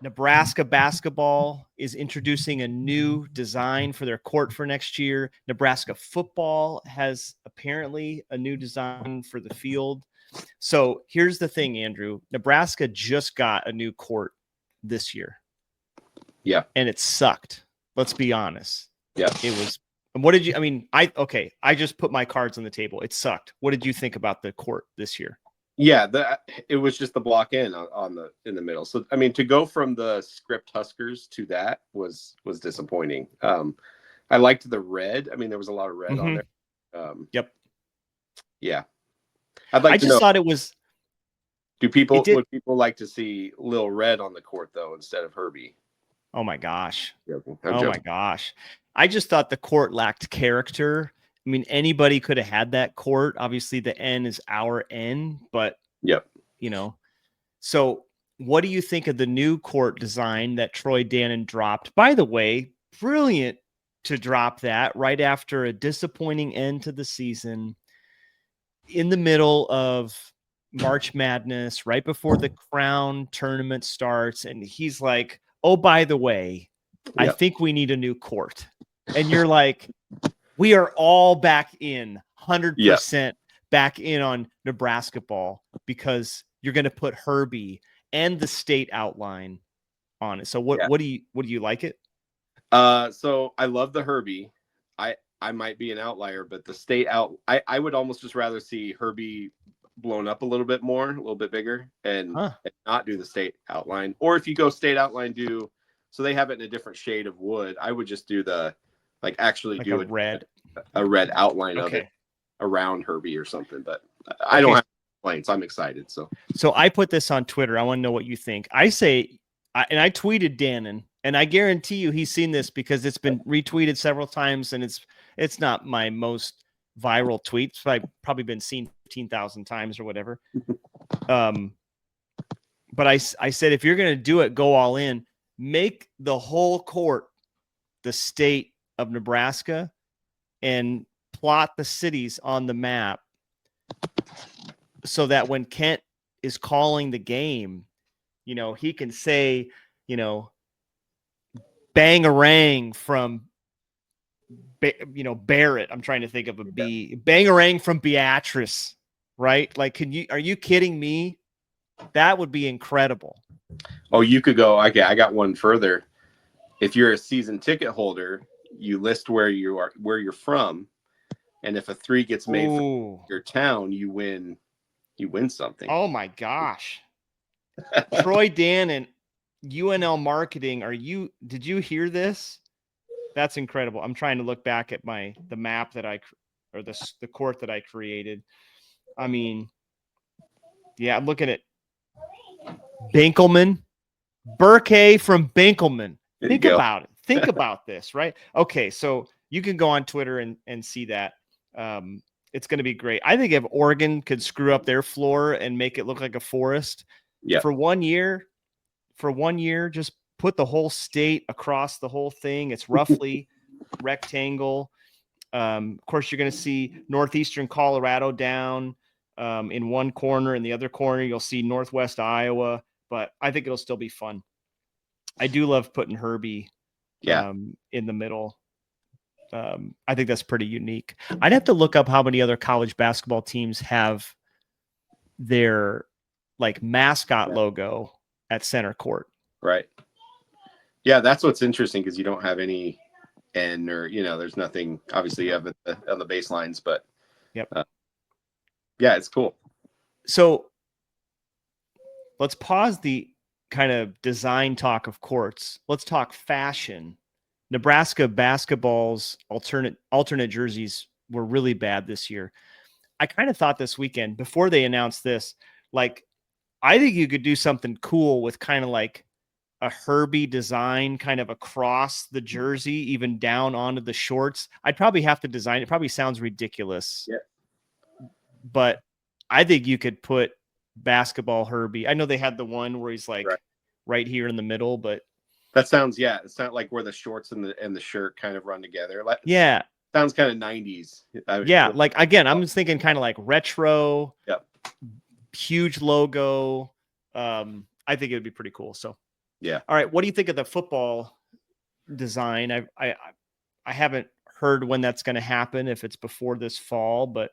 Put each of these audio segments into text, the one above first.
Nebraska basketball is introducing a new design for their court for next year. Nebraska football has apparently a new design for the field. So here's the thing, Andrew. Nebraska just got a new court this year. Yeah. And it sucked. Let's be honest. Yeah. It was. What did you, I mean, I just put my cards on the table. It sucked. What did you think about the court this year? Yeah, it was just the block in in the middle. So I mean, to go from the script Huskers to that was disappointing. I liked the red. I mean, there was a lot of red on there. Yep. Yeah, I'd like to know. Thought it was. Would people like to see Lil Red on the court though instead of Herbie? Oh my gosh! My gosh! I just thought the court lacked character. I mean, anybody could have had that court. Obviously, the N is our N, but yep. So what do you think of the new court design that Troy Dannon dropped? By the way, brilliant to drop that right after a disappointing end to the season in the middle of March Madness, right before the Crown tournament starts. And he's like, oh, by the way, I think we need a new court. And you're like, we are all back in 100% back in on Nebraska ball because you're going to put Herbie and the state outline on it. So what do you like it? So I love the Herbie. I might be an outlier, but the state I would almost just rather see Herbie blown up a little bit more, a little bit bigger, and not do the state outline. Or if you go state outline, so they have it in a different shade of wood. I would just do the do a red outline of it around Herbie or something. But I don't have complaints. I'm excited. So I put this on Twitter. I want to know what you think. I tweeted Dannon, and I guarantee you he's seen this because it's been retweeted several times, and it's not my most viral tweet. It's probably been seen 15,000 times or whatever. But I said, if you're going to do it, go all in. Make the whole court the state of Nebraska and plot the cities on the map so that when Kent is calling the game, he can say, Bangarang from, Barrett. I'm trying to think of a B. Bangarang from Beatrice, right? Like, are you kidding me? That would be incredible. Oh, you could go. Okay, I got one further. If you're a season ticket holder, you list where you're from, and if a 3 gets made from your town, you win something. Oh my gosh. Troy Dannon, UNL marketing. Did you hear this? That's incredible. I'm trying to look back at the map that the court that I created. I mean, yeah, I'm looking at Binkelman, Burke from Binkelman. Think about it. Think about this, right? Okay, so you can go on Twitter and see that. It's going to be great. I think if Oregon could screw up their floor and make it look like a forest for 1 year, just put the whole state across the whole thing. It's roughly rectangle. Of course, you're going to see northeastern Colorado down in one corner. In the other corner, you'll see northwest Iowa. But I think it'll still be fun. I do love putting Herbie in the middle. I think that's pretty unique. I'd have to look up how many other college basketball teams have their mascot logo at center court. Right. Yeah, that's what's interesting because you don't have any N or there's nothing. Obviously, you have it on the baselines, but yeah, it's cool. So let's pause the kind of design talk of courts. Let's talk fashion. Nebraska basketball's alternate jerseys were really bad this year. I kind of thought this weekend before they announced this, I think you could do something cool with kind of like a Herbie design kind of across the jersey, even down onto the shorts. I'd probably have to design it. Probably sounds ridiculous. Yeah. But I think you could put basketball Herbie. I know they had the one where he's right here in the middle, but that sounds it's not like where the shorts and the shirt kind of run together. Sounds kind of 90s. Again, I'm just thinking kind of like retro. Yep. Huge logo. I think it would be pretty cool. So Yeah. All right. What do you think of the football design? I haven't heard when that's going to happen, if it's before this fall, but.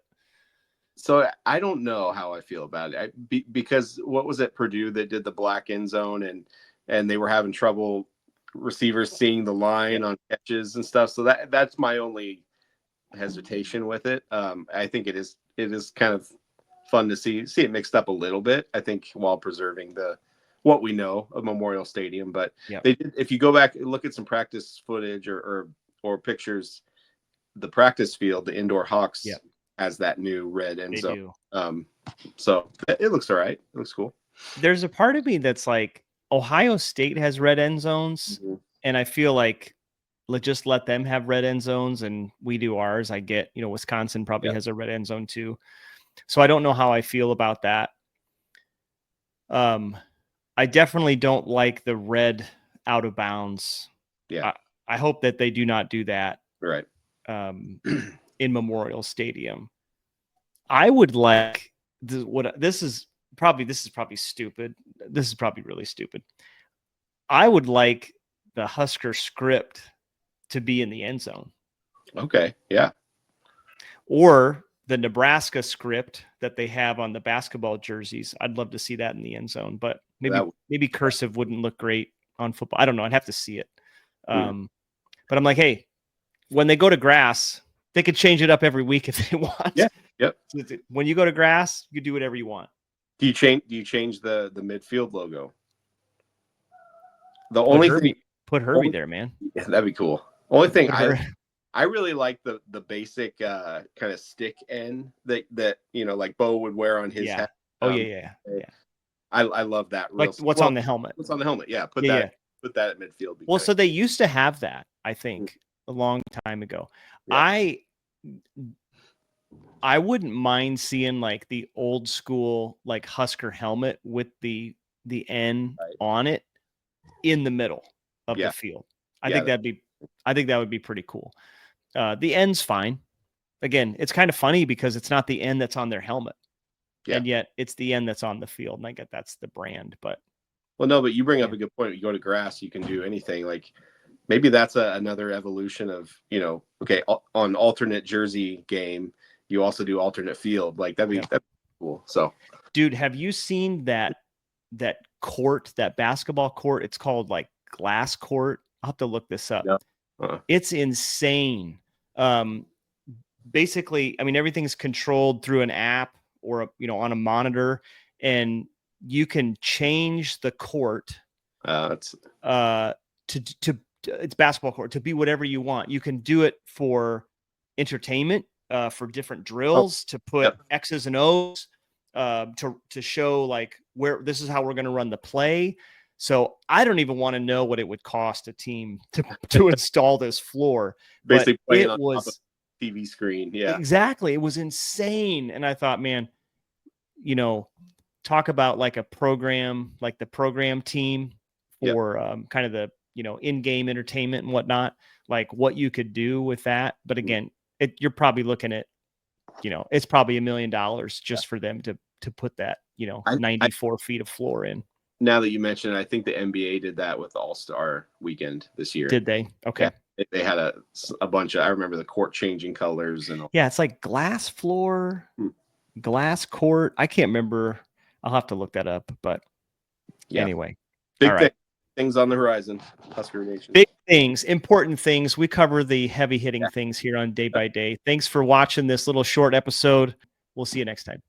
So I don't know how I feel about it because what was it, Purdue that did the black end zone and they were having trouble receivers seeing the line on catches and stuff. So that's my only hesitation with it. I think it is kind of fun to see it mixed up a little bit. I think while preserving what we know of Memorial Stadium, but they did, if you go back and look at some practice footage or pictures, the practice field, the indoor Hawks. Has that new red end zone. So it looks all right. It looks cool. There's a part of me that's like, Ohio State has red end zones, and I feel like just let them have red end zones and we do ours. I get, Wisconsin probably has a red end zone too. So I don't know how I feel about that. I definitely don't like the red out of bounds. Yeah. I hope that they do not do that. Right. In Memorial Stadium. I would like this is probably stupid. This is probably really stupid. I would like the Husker script to be in the end zone. Okay. Yeah. Or the Nebraska script that they have on the basketball jerseys. I'd love to see that in the end zone, but maybe cursive wouldn't look great on football. I don't know. I'd have to see it. But I'm like, hey, when they go to grass, they could change it up every week if they want. Yeah. Yep. When you go to grass, you do whatever you want. Do you change the midfield logo? The only thing, put Herbie there, man. Yeah, that'd be cool. Only thing I really like the basic kind of stick end that like Bo would wear on his hat. Yeah. I love that. Like what's on the helmet? What's on the helmet? Yeah. Put that at midfield. Well, so they used to have that, I think, a long time ago. Yeah. I wouldn't mind seeing like the old school like Husker helmet with the N on it in the middle of the field. I think that would be pretty cool. The N's fine. Again, it's kind of funny because it's not the N that's on their helmet. Yeah. And yet it's the N that's on the field. And I get that's the brand, but. Well, no, but you bring up a good point. You go to grass, you can do anything. Like maybe that's another evolution of, okay, on alternate jersey game, you also do alternate field. Like that'd be cool. So, dude, have you seen that court, that basketball court? It's called like glass court. I'll have to look this up. Yeah. It's insane. Basically, I mean, everything's controlled through an app or on a monitor, and you can change the court. It's basketball court to be whatever you want. You can do it for entertainment, for different drills, to put X's and O's, to show like where this is how we're going to run the play. So I don't even want to know what it would cost a team to install this floor. Basically, playing on top of TV screen. Yeah, exactly. It was insane, and I thought, man, talk about like a program, like the program team for kind of the in-game entertainment and whatnot, like what you could do with that. But again, you're probably looking at, it's probably $1 million just for them to put that 94 feet of floor in. Now that you mention it, I think the NBA did that with the All-Star weekend this year. Did they? Okay. Yeah, they had a bunch of, I remember the court changing colors and it's like glass floor, glass court. I can't remember. I'll have to look that up, but anyway. Big things on the horizon. Husker Nation. Big things, important things. We cover the heavy hitting things here on Day by Day. Thanks for watching this little short episode. We'll see you next time.